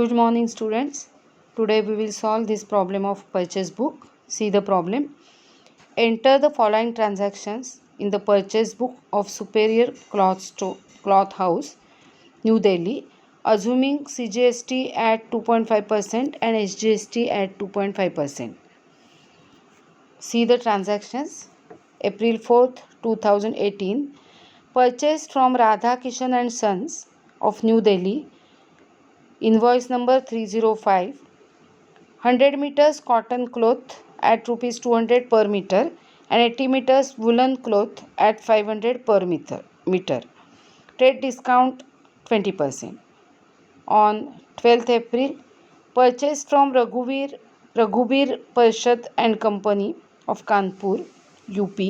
Good morning, students. Today we will solve this problem of purchase book. See the problem. Enter the following transactions in the purchase book of Superior Cloth House, New Delhi, assuming CGST at 2.5% and SGST at 2.5%. See the transactions. April 4th, 2018. Purchased from Radha Kishan and Sons of New Delhi. Invoice number 305. 100 meters cotton cloth at rupees 200 per meter and 80 meters woolen cloth at 500 per meter. Trade discount 20%. On 12th April, purchased from Raghubir Parshad and Company of Kanpur, UP.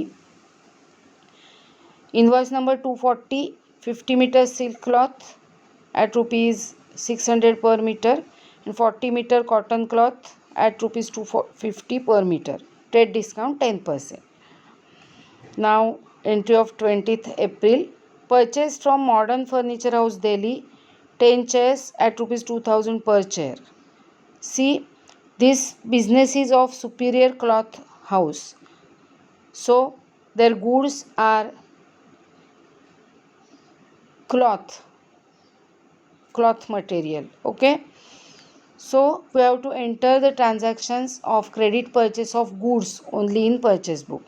Invoice number 240, 50 meters silk cloth at rupees 600 per meter and 40 meter cotton cloth at rupees 250 per meter. Trade discount 10%. Now entry of 20th April. Purchased from Modern Furniture House, Delhi, 10 chairs at rupees 2000 per chair. See, this business is of Superior Cloth House. So their goods are cloth material. Okay. So we have to enter the transactions of credit purchase of goods only in purchase book.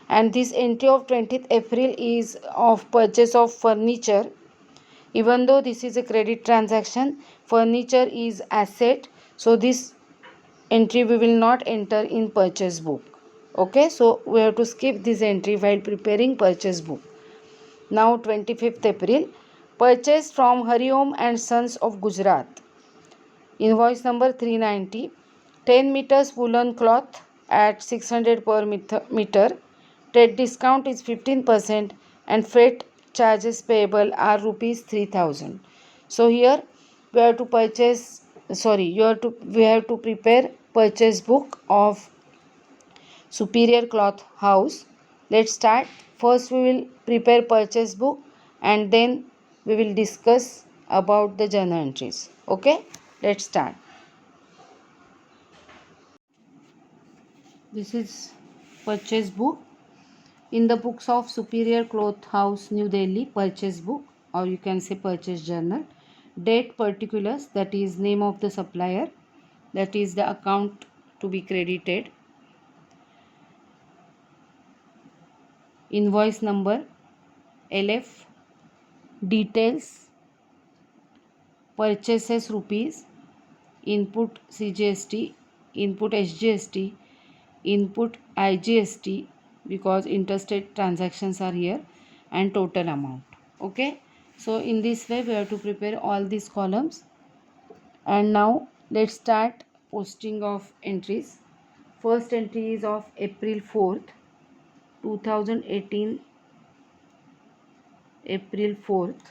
And this entry of 20th April is of purchase of furniture. Even though this is a credit transaction, furniture is asset. So this entry we will not enter in purchase book. Okay, so we have to skip this entry while preparing purchase book. Now 25th April, purchased from Hariom and Sons of Gujarat. Invoice number 390. 10 meters woolen cloth at 600 per meter. Trade discount is 15% and freight charges payable are rupees 3000. So here we have to we have to prepare purchase book of Superior Cloth House. Let's start. First we will prepare purchase book and then we will discuss about the journal entries. Okay, let's start. This is purchase book. In the books of Superior Cloth House, New Delhi, purchase book, or you can say purchase journal. Date particulars, that is name of the supplier, that is the account to be credited. Invoice number, LF, details, purchases rupees, input CGST, input SGST, input IGST because interstate transactions are here, and total amount. Okay, so in this way we have to prepare all these columns. And now let's start posting of entries. First entry is of April 4th 2018. April 4th,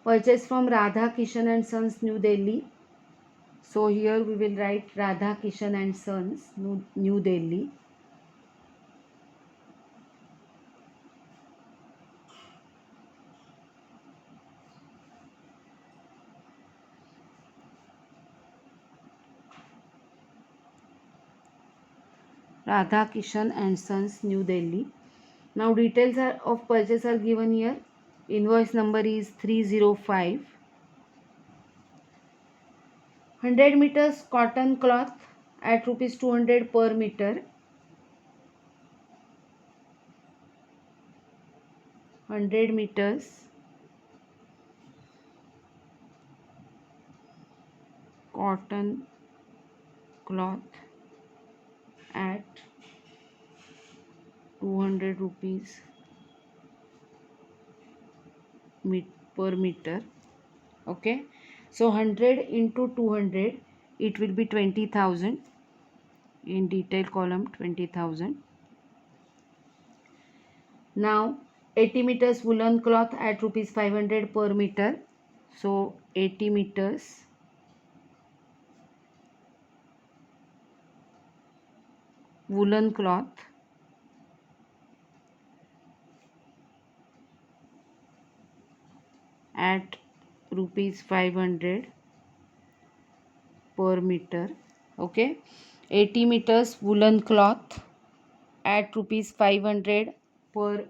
purchase from Radha Kishan and Sons, New Delhi. So here we will write Radha Kishan and Sons, New Delhi. Radha Kishan and Sons, New Delhi. Now details of purchase are given here. Invoice number is 305. 100 meters cotton cloth at rupees 200 per meter. 100 meters cotton cloth at 200 rupees per meter. Okay, so 100 into 200, it will be 20,000. In detail column 20,000. Now 80 meters woolen cloth at rupees 500 per meter. So 80 meters woolen cloth at rupees 500 per meter. Okay, 80 meters woolen cloth at rupees 500 per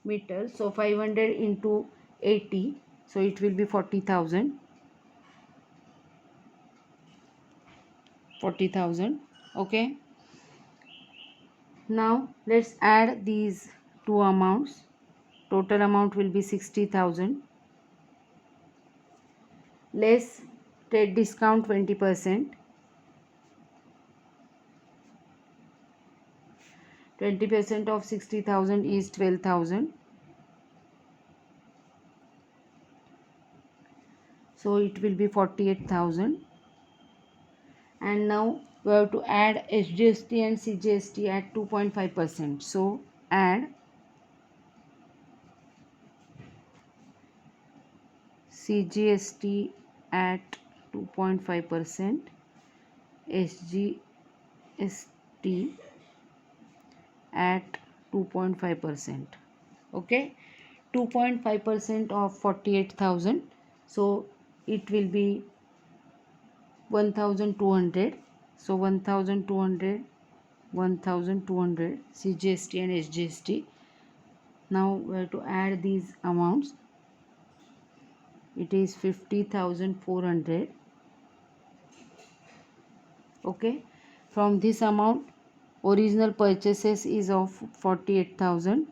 meter. So 500 into 80, so it will be 40,000. 40,000. Okay, now let's add these two amounts. Total amount will be 60,000 less trade discount 20%. 20% of 60,000 is 12,000. So it will be 48,000. And now we have to add SGST and CGST at 2.5%. So add CGST at 2.5%, SGST at 2.5%. Okay, 2.5% of 48,000, so it will be 1,200. So 1,200, 1,200 CGST and SGST. Now we have to add these amounts. It is 50,400. Okay, from this amount original purchases is of 48,000.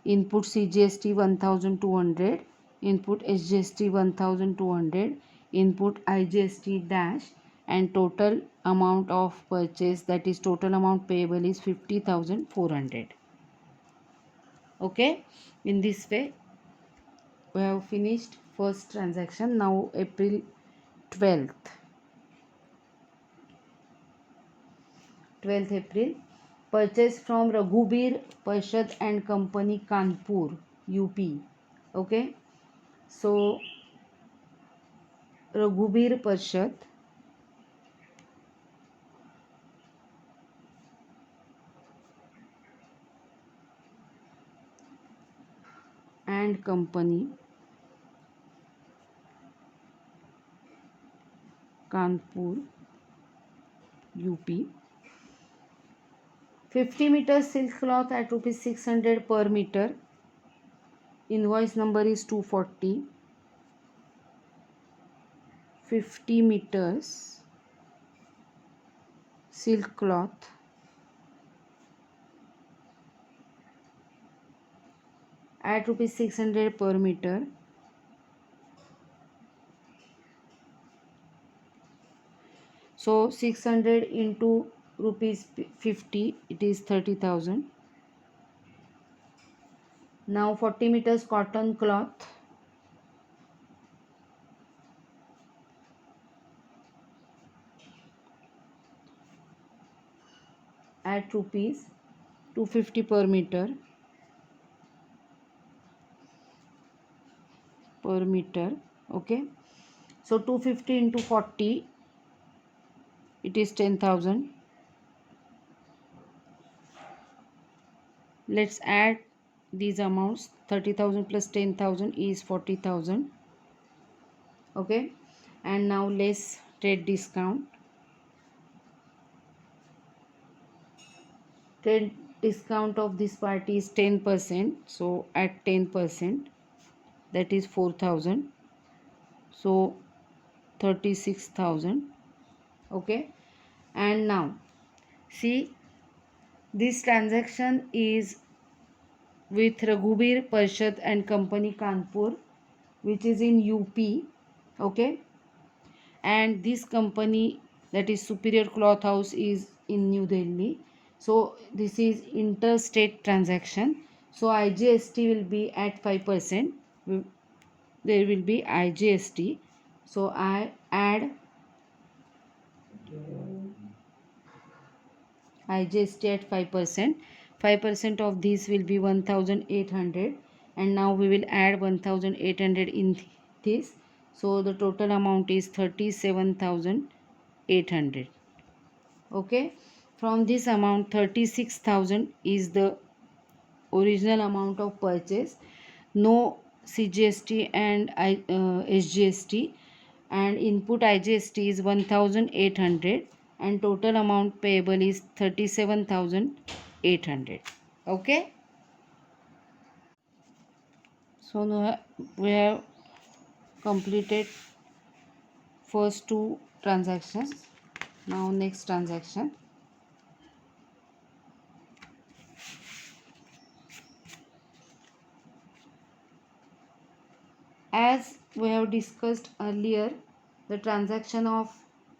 Input CGST 1,200, input SGST 1,200, input IGST dash, and total amount of purchase, that is total amount payable, is 50,400. Okay, in this way we have finished first transaction. Now April 12th, 12th April, purchase from Raghubir Parshad and Company, Kanpur, UP. Okay, so Raghubir Parshad and Company, Kanpur, UP. 50 meters silk cloth at rupees 600 per meter. Invoice number is 240. 50 meters silk cloth at rupees 600 per meter. So 600 into rupees 50, it is 30,000. Now 40 meters cotton cloth at rupees 250 per meter. Okay, so 250 into 40, it is 10,000. Let's add these amounts. 30,000 plus 10,000 is 40,000. Okay, and now less trade discount. Trade discount of this party is 10%. So at 10%, that is 4,000. So 36,000. Okay, and now see, this transaction is with Raghubir Parshad and Company, Kanpur, which is in UP. Okay, and this company, that is Superior Cloth House, is in New Delhi. So this is interstate transaction. So IGST will be at 5%. There will be IGST. So I add IGST at 5%. 5% of this will be 1,800, and now we will add 1,800 in this. So the total amount is 37,800. Okay, from this amount 36,000 is the original amount of purchase. No CGST and SGST, and input IGST is 1800, and total amount payable is 37,800. Okay, so now we have completed first two transactions. Now next transaction. As we have discussed earlier, the transaction of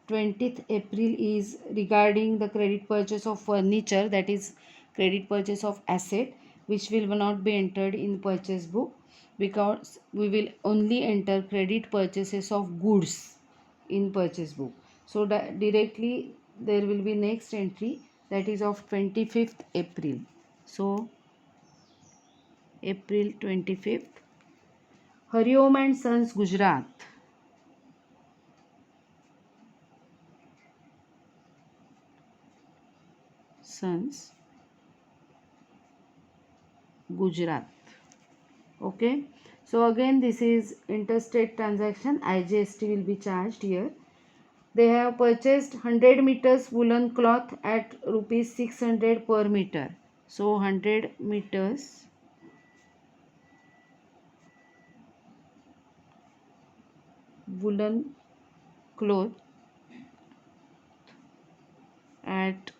20th April is regarding the credit purchase of furniture, that is credit purchase of asset, which will not be entered in purchase book because we will only enter credit purchases of goods in purchase book. So directly there will be next entry, that is of 25th April. So April 25th, Hariom and Sons, Gujarat. Sons, Gujarat. Okay. So again this is interstate transaction. IGST will be charged here. They have purchased 100 meters woolen cloth at rupees 600 per meter. So 100 meters woolen cloth at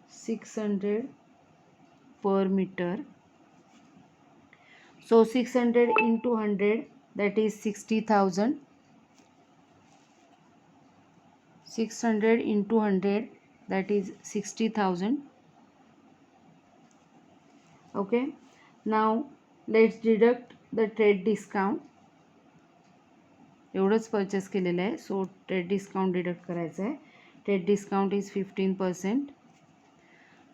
600 per meter. So 600 into 100, that is 60,000. 600 into 100, that is 60,000. Okay. Now let's deduct the trade discount. एवढंच purchase केलेलं आहे, so trade discount deduct करायचं आहे. Trade discount is 15%.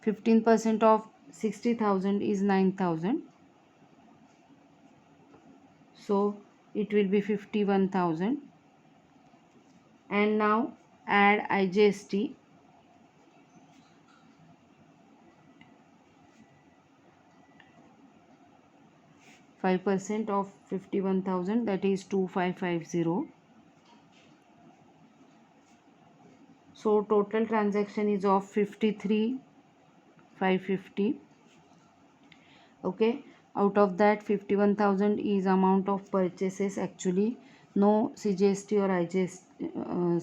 15% of 60,000 is 9,000. So it will be 51,000. And now add IGST. Five percent of 51,000, that is 2550. So total transaction is of 53,550. Okay, out of that 51,000 is amount of purchases, actually no CGST or IGST,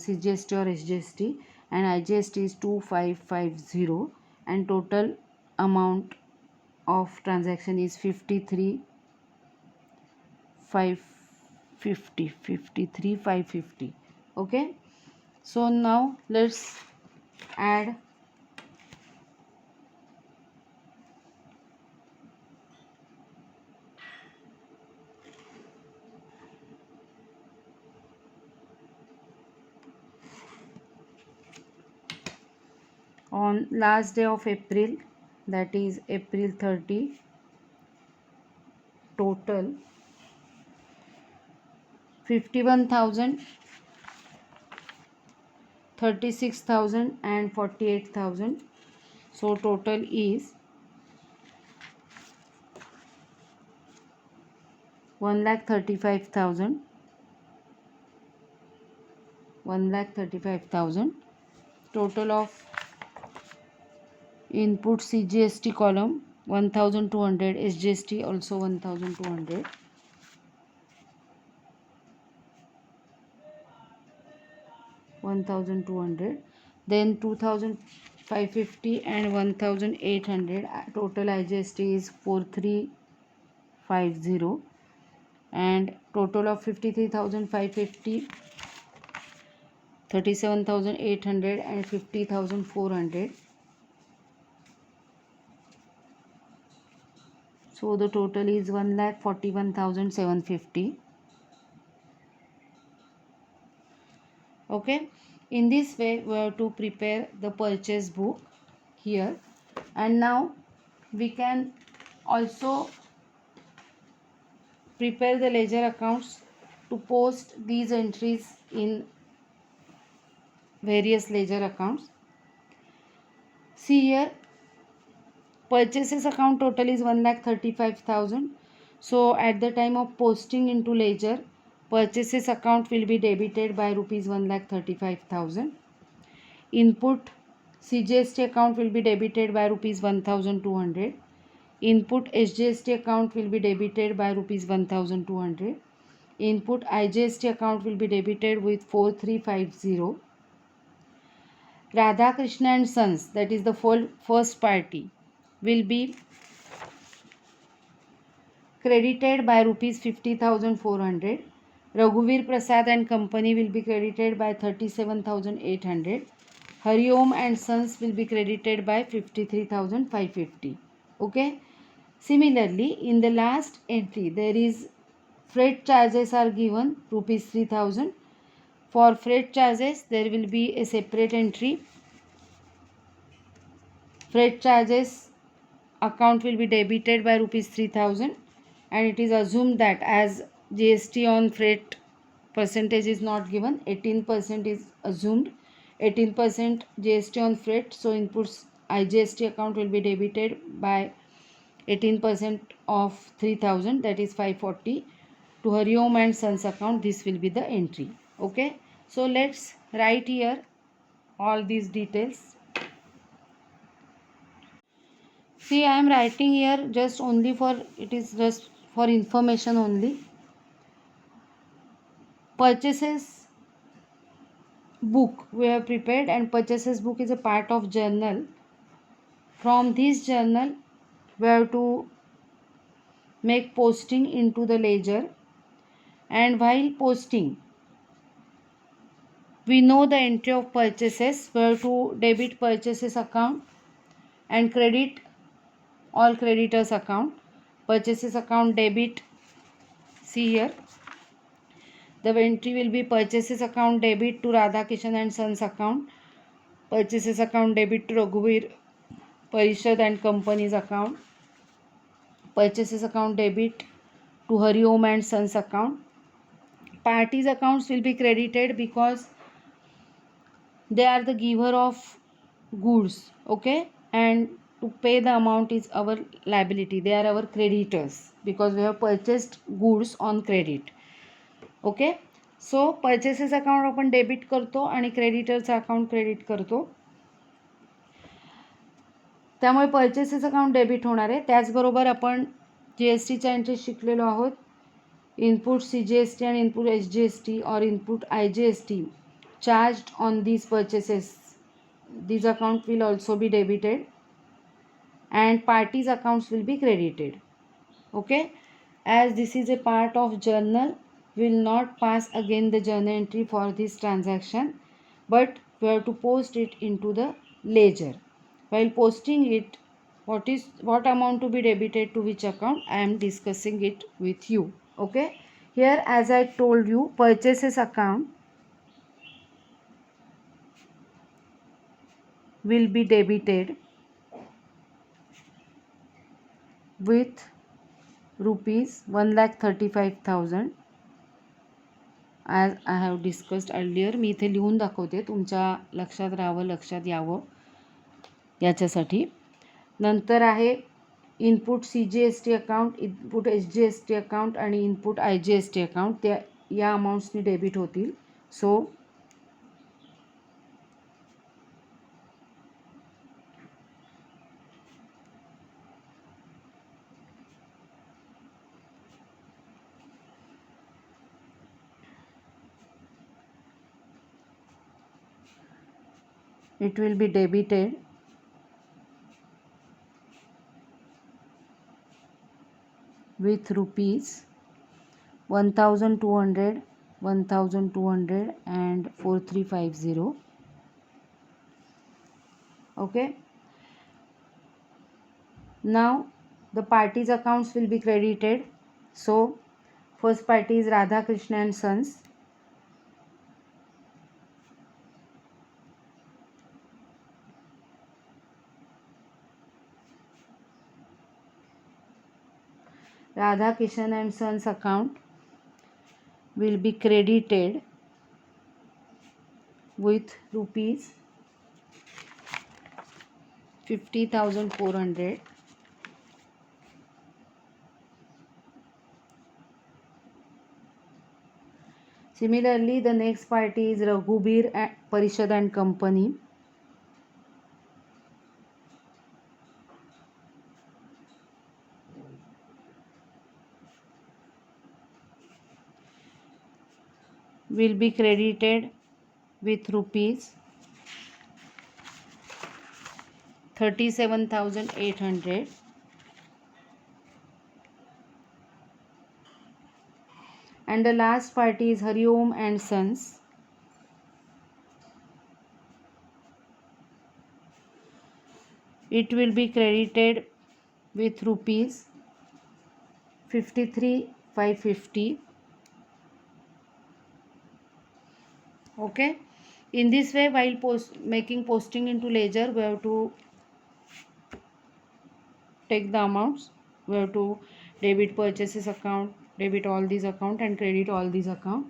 CGST or SGST, and IGST is 2550, and total amount of transaction is 53,550. Okay, so now let's add on last day of April, that is April 30, total 51,000, 36,000 and 48,000. So total is 1,35,000. 1,35,000. Total of input CGST column 1,200, SGST also 1,200. Then 2,550 and 1,800. Total IGST is 4,350, and total of 53,550, 37,800 and 50,400. So the total is 1,41,750. Okay, in this way we have to prepare the purchase book here, and now we can also prepare the ledger accounts to post these entries in various ledger accounts. See here, purchases account total is 1,35,000. So at the time of posting into ledger, purchases account will be debited by rupees 1,35,000. Input CGST account will be debited by rupees 1,200. Input SGST account will be debited by rupees 1,200. Input IGST account will be debited with 4350. Radha Krishna and Sons, that is the first party, will be credited by rupees 50,400. Raghuveer Prasad and Company will be credited by 37,800. Hari Om and Sons will be credited by 53,550. Okay. Similarly, in the last entry, there is freight charges are given rupees 3,000. For freight charges, there will be a separate entry. Freight charges account will be debited by rupees 3,000, and it is assumed that as GST on freight percentage is not given, 18% is assumed, 18% GST on freight, so inputs IGST account will be debited by 18% of 3,000, that is 540, to Hari Om and Sons account. This will be the entry. Okay, so let's write here all these details. See, I am writing here just only for, it is just for information only. Purchases book we have prepared, and purchases book is a part of journal. From this journal, we have to make posting into the ledger, and while posting, we know the entry of purchases. We have to debit purchases account and credit all creditors account. Purchases account debit, see here, the entry will be purchases account debit to Radhakishan and Sons account, purchases account debit to Raghuveer Parishad and Company's account, purchases account debit to Hari Om and Sons account. Parties accounts will be credited because they are the giver of goods, okay, and to pay the amount is our liability. They are our creditors because we have purchased goods on credit. Okay. So purchases account आपण debit करतो आणि क्रेडिटरचं account credit करतो, त्यामुळे purchases account debit होणार आहे. त्याचबरोबर आपण GSTच्या entry शिकलेलो आहोत. Input CGST and input SGST or input IGST charged on these purchases, these account will also be debited and parties accounts will be credited. Okay, as this is a part of journal, will not pass again the journal entry for this transaction, but we have to post it into the ledger. While posting it, what amount to be debited to which account, I am discussing it with you. Okay, here as I told you, purchases account will be debited with rupees 1,35,000 as I have discussed earlier. मी इथे लिहून दाखवते, तुमच्या लक्षात राहावं, लक्षात यावं याच्यासाठी. नंतर आहे input CGST account, input SGST account आणि इनपुट IGST अकाउंट, त्या या अमाऊंट्सनी डेबिट होतील. सो it will be debited with rupees 1,200, 1,200 and 4350. Okay, now the parties accounts will be credited. So first party is Radha Krishna and Sons. Radha Kishan and Sons account will be credited with rupees 50,400 Similarly, the next party is Raghubir Parishad and Company. Will be credited with rupees 37,800. And the last party is Hariom and Sons. It will be credited with rupees 53,550. Okay. In this way, while posting into ledger, we have to take the amounts. We have to debit purchases account, debit all these account, and credit all these account.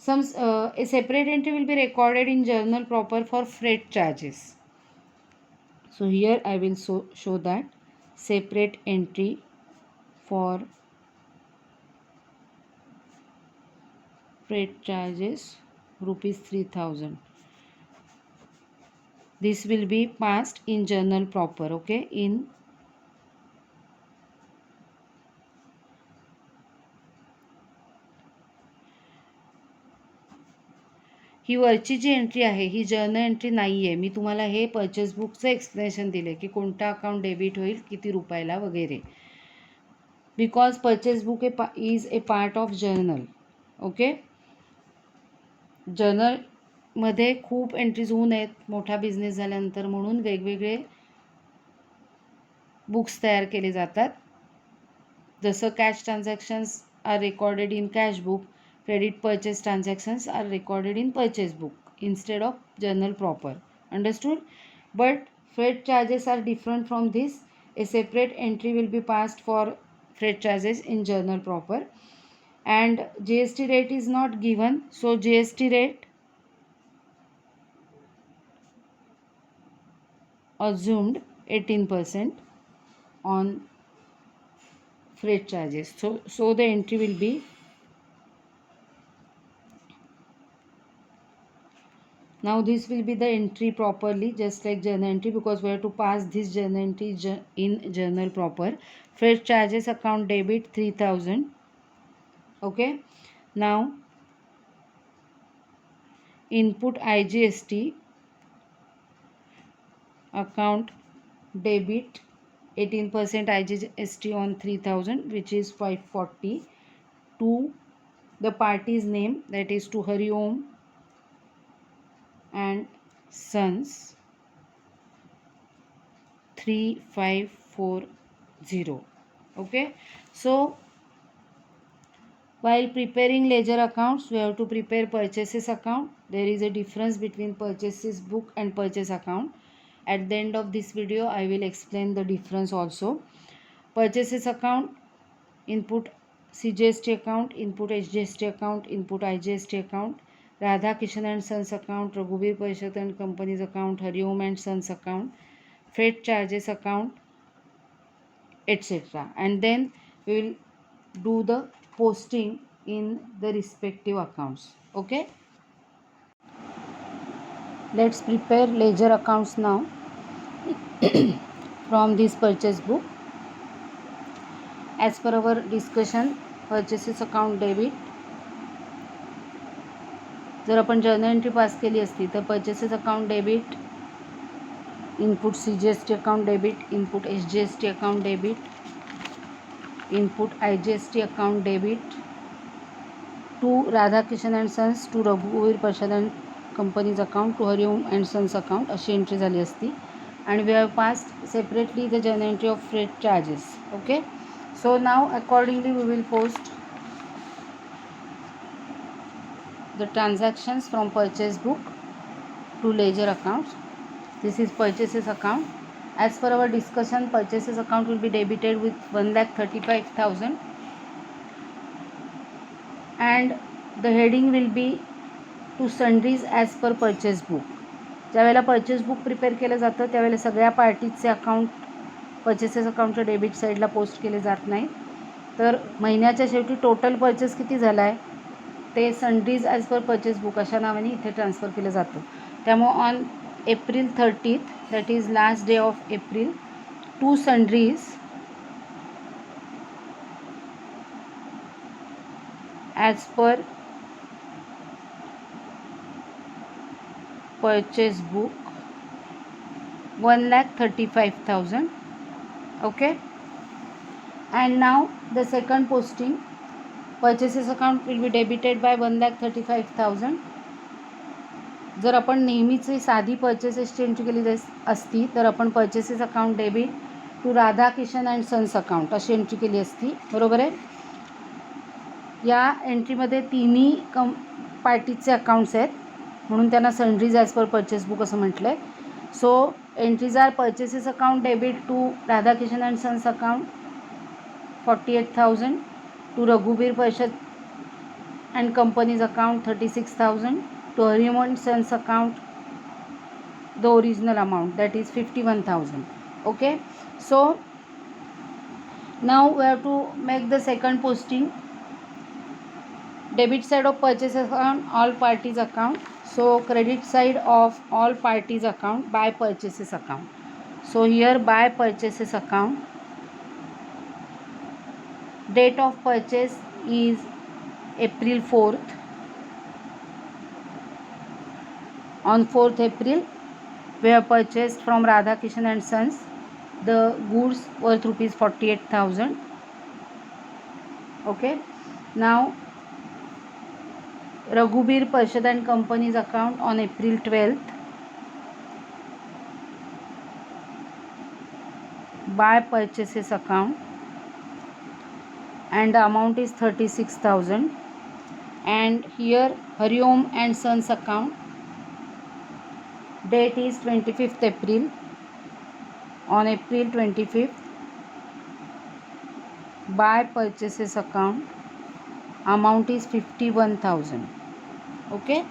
A separate entry will be recorded in journal proper for freight charges. So here I will show that separate entry for freight charges rupees 3,000. This will be passed in journal proper. Okay, in ही वरची जी entry आहे ही journal entry नाही आहे. मी तुम्हाला हे purchase बुकचं explanation दिले की कोणता account debit होईल किती रुपयाला वगैरे. Because purchase book is a part of journal. Okay. जर्नलमध्ये खूप एंट्रीज होऊ नयेत मोठा बिझनेस झाल्यानंतर, म्हणून वेगवेगळे बुक्स तयार केले जातात. जसं cash transactions are recorded in cash book, credit purchase transactions are recorded in purchase book instead of journal proper. Understood? But freight charges are different from this. A separate entry will be passed for freight charges in journal proper, and GST rate is not given. So GST rate assumed 18% on freight charges. So the entry will be, now this will be the entry properly, just like journal entry, because we have to pass this journal entry in journal proper. Freight charges account debit 3,000. Okay. Now input IGST account debit 18% IGST on 3,000, which is 540, to the party's name, that is to Hariom and Sons 3540. Okay. So while preparing ledger accounts, we have to prepare purchases account. There is a difference between purchases book and purchase account. At the end of this video, I will explain the difference also. Purchases account, input CGST account, input HGST account, input IGST account, Radha Kishan and Sons account, Raghubir Parishad and Company's account, Hariom and Sons account, freight charges account, etc. And then we will do the posting in the respective accounts. Okay. Let's prepare ledger accounts now from this purchase book. As per our discussion, purchases account debit, जर आपण journal entry पास केली असती तर purchases account debit, input CGST account debit, input HGST account debit, input IGST account debit to Radha Kishan and sons, to रघुवीर Prasad and companies account, to Hariom and sons account, अशी entry झाली असती. आणि we have passed separately the journal entry of freight charges. Okay. So now accordingly we will post the transactions from purchase book to ledger accounts. This is purchases account. As per our discussion, purchases account will be debited with 1,35,000 and the heading will be to sundries as per purchase book. ज्यावेळेला purchase book prepare केलं जातं त्यावेळेला सगळ्या पार्टीजचे account purchases अकाउंटच्या debit साईडला post केले जात नाही. तर महिन्याच्या शेवटी टोटल पर्चेस किती झाला आहे ते sundries as per purchase book अशा नावाने इथे ट्रान्सफर केलं जातं. त्यामुळे on April 30th, that is last day of April, to sundries as per purchase book 1,35,000. Okay, and now the second posting, purchases account will be debited by 1,35,000. जर आपण नेहमीची साधी पर्चेसेसची एंट्री केली असती तर आपण purchases account debit to Radhakishan and sons account अशी entry केली असती, बरोबर आहे. या एंट्रीमध्ये तिन्ही पार्टीचे अकाउंट्स आहेत म्हणून त्यांना sundries as per purchase book असं म्हटलं आहे. So entries are purchases account debit to Radhakishan and sons account 48,000, to Raghubir Prasad and companies account 36,000, to Hariman Sons account the original amount, that is 51,000. Okay, so now we have to make the second posting. Debit side of purchase account, all parties account. So credit side of all parties account, by purchases account. So here by purchases account, date of purchase is April 4th. On 4th April, we have purchased from Radhakishan and Sons the goods worth rupees 48,000. Okay, now Raghubir Parshad and Company's account on April 12th, by purchases account, and the amount is 36,000. And here Hariom and Sons account, date is 25th April. On April 25th, by purchases account, amount is 51,000. Okay,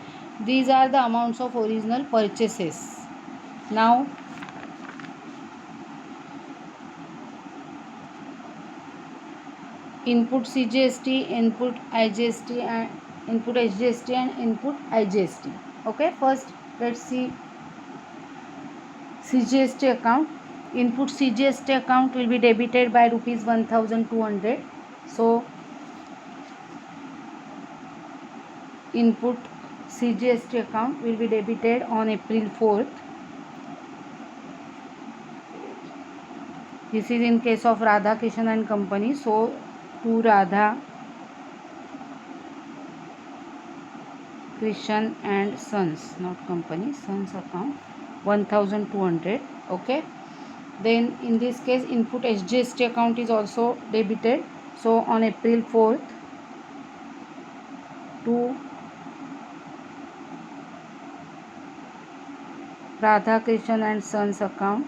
these are the amounts of original purchases. Now input CGST, input IGST, and input HGST and input IGST. Okay, first let's see CGST account. Input CGST account will be debited by rupees 1,200. So input CGST account will be debited on April 4th. This is in case of Radhakishan and Company. So to Radha Krishan and Sons, not Company, Sons account 1,200. Okay, then in this case input HGST account is also debited. So on April 4th, to Radha Krishan and Sons account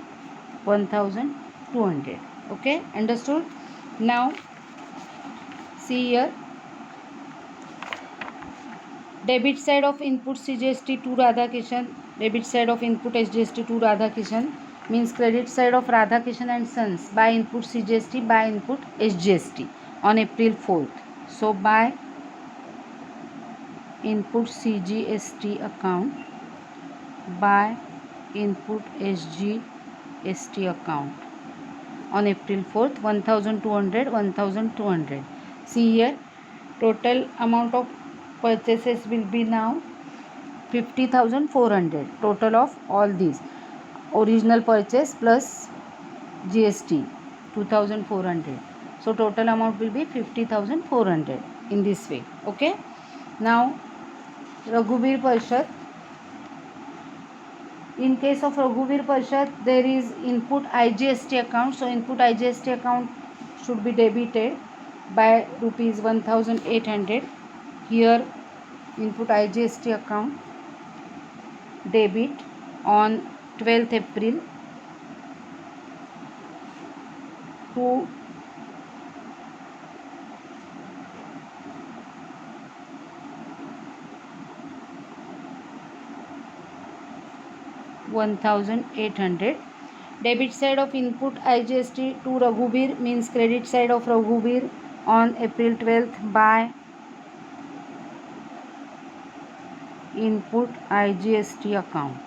1,200. Okay, understood? Now see here, debit side of input CGST to Radhakishan, debit side of input HGST to Radhakishan means credit side of Radhakishan and Sons by input CGST, by input HGST on April 4th. So by input CGST account, by input HGST account on April 4th, 1,200, 1,200. See here, total amount of purchases will be now 50,400. Total of all these, original purchase plus GST 2,400. So total amount will be 50,400 in this way. Okay, now Raghubir Parshad. In case of Raghubir Parshad, there is input IGST account. So input IGST account should be debited by rupees 1,800. Here input IGST account debit on 12th April to $1,800. Debit side of input IGST to Raghubir means credit side of Raghubir on April 12th by input IGST account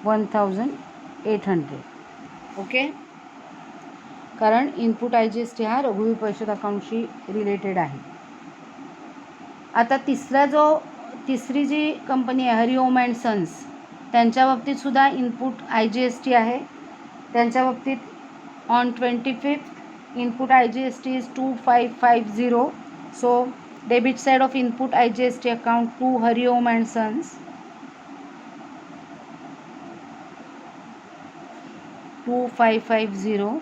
1800. Okay, कारण input IGST हा रघुवीर परिषद अकाउंटशी related आहे. आता तिसरी जी company आहे Hariom and sons, त्यांच्या बाबतीत सुद्धा इनपुट IGST आहे. त्यांच्या बाबतीत on 25th input IGST is 2550. So debit side of input IGST account to Hariom and sons 2550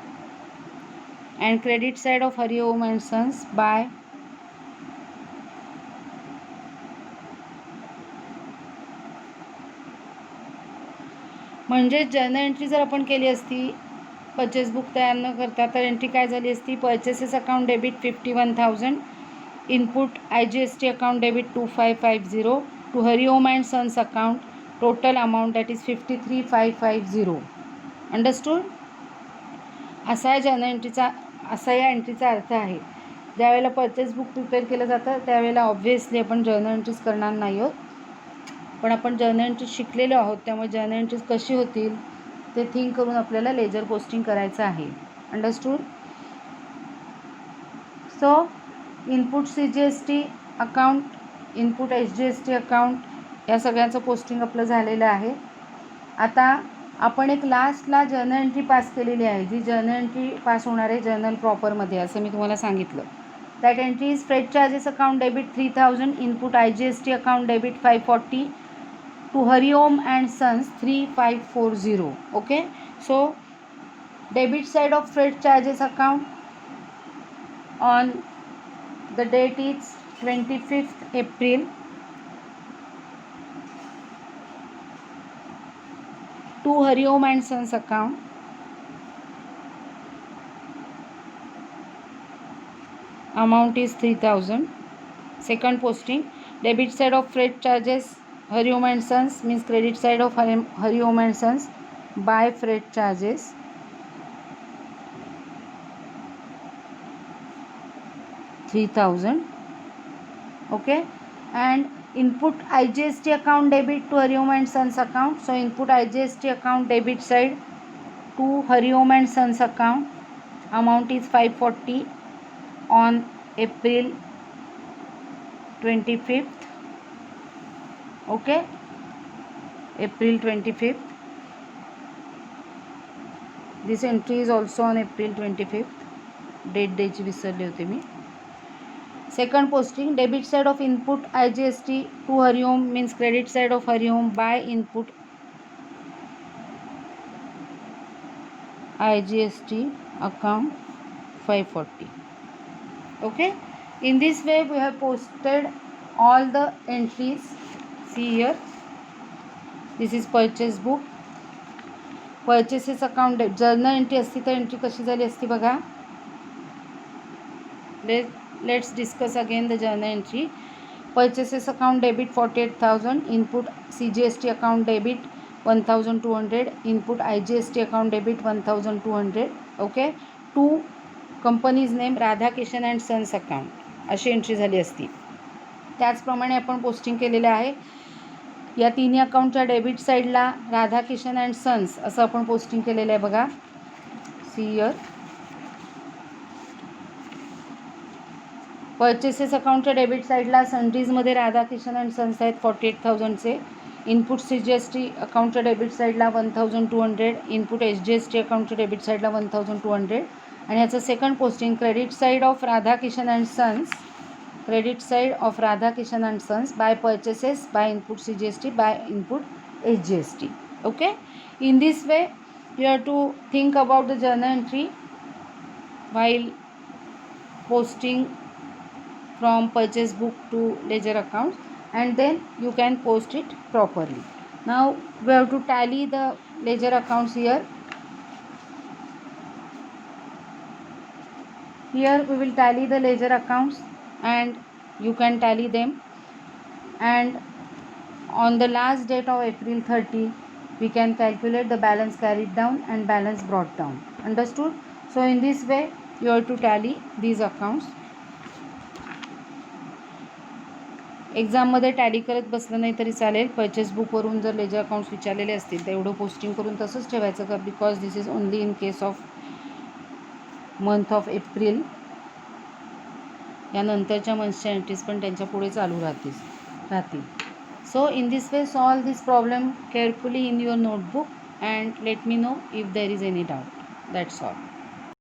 and credit side of Hariom and Sons by म्हणजे जर्नल एंट्री जर आपण केली असती परचेस बुक तयार न करता, तर एंट्री काय झाली असती, purchases account debit 51,000, input IGST account debit 2550 to Hariom and sons account total amount that is 53,550. Understood. असा या एंट्रीचा अर्थ आहे. ज्यावेळेला परचेस बुक प्रिपेअर केलं जातं त्यावेळेला ऑब्व्हियसली आपण जर्नल एंट्रीज करणार नाही आहोत, पण आपण जर्नल एंट्रीज शिकलेलो आहोत, त्यामुळे जर्नल एंट्रीज कशी होतील ते थिंक करून आपल्याला लेजर पोस्टिंग करायचं आहे. अंडरस्टूड. सो input CGST account, input SGST account या सगळ्यांचं पोस्टिंग आपलं झालेलं आहे. आता आपण एक लास्टला जर्नल एंट्री पास केलेली आहे, जी जर्नल एंट्री पास होणार आहे जर्नल प्रॉपरमध्ये, असं मी तुम्हाला सांगितलं. That entry is freight charges account debit 3000, input IGST account debit 540 to Hariom and sons 3540. Okay. So debit side of freight charges account on the date is 25th April to Hariom and Sons account amount is 3000. Second posting, debit side of freight charges Hariom and Sons means credit side of Hariom and Sons by freight charges 3000. Okay. And input IGST account debit to Hariom and Sons account. So input IGST account debit side to Hariom and Sons account amount is 540 on April 25th. Okay, April 25th. This entry is also on April 25th. Date द्यायची विसरले होते मी. Second posting, debit side of input IGST to Hariom means credit side of Hariom by input IGST account 540. Okay. In this way we have posted all the entries. See here, this is purchase book. Purchases account journal entry असती तर entry कशी झाली असती बघा. Let's discuss again the journal entry. Purchases account debit 48,000, input CGST account debit 1,200, input IGST account debit 1,200. Okay. To company's name Radhakishan and sons account अशी entry झाली असती. त्याचप्रमाणे आपण पोस्टिंग केलेलं आहे. या तिन्ही अकाउंटच्या डेबिट साईडला राधाकिशन अँड सन्स असं आपण पोस्टिंग केलेलं आहे बघा. See here. परचेसेस अकाउंटच्या डेबिट साईडला सन्ड्रीजमध्ये राधाकिशन अँड सन्स आहेत 48,000चे. इनपुट CGST अकाउंटच्या डेबिट साईडला 1,200, इनपुट SGST अकाउंटच्या डेबिट साईडला 1,200. आणि याचं second posting credit side of Radhakishan and sons, credit side of Radhakishan and sons by purchases by input CGST by input SGST. Okay. In this way you have to think about the journal entry while posting from purchase book to ledger accounts, and then you can post it properly. Now we have to tally the ledger accounts here. Here we will tally the ledger accounts and you can tally them, and on the last date of April 30 we can calculate the balance carried down and balance brought down. Understood? So in this way you have to tally these accounts. एक्झाममध्ये tally करत बसलं नाही तरी चालेल. Purchase बुकवरून जर ledger accounts विचारलेले असतील तर एवढं पोस्टिंग करून तसंच ठेवायचं का, because this is only in case of month of April. यानंतरच्या मंथच्या एंट्रीज पण त्यांच्या पुढे चालू राहतील. So in this way solve this problem carefully in your notebook and let me know if there is any doubt. That's all.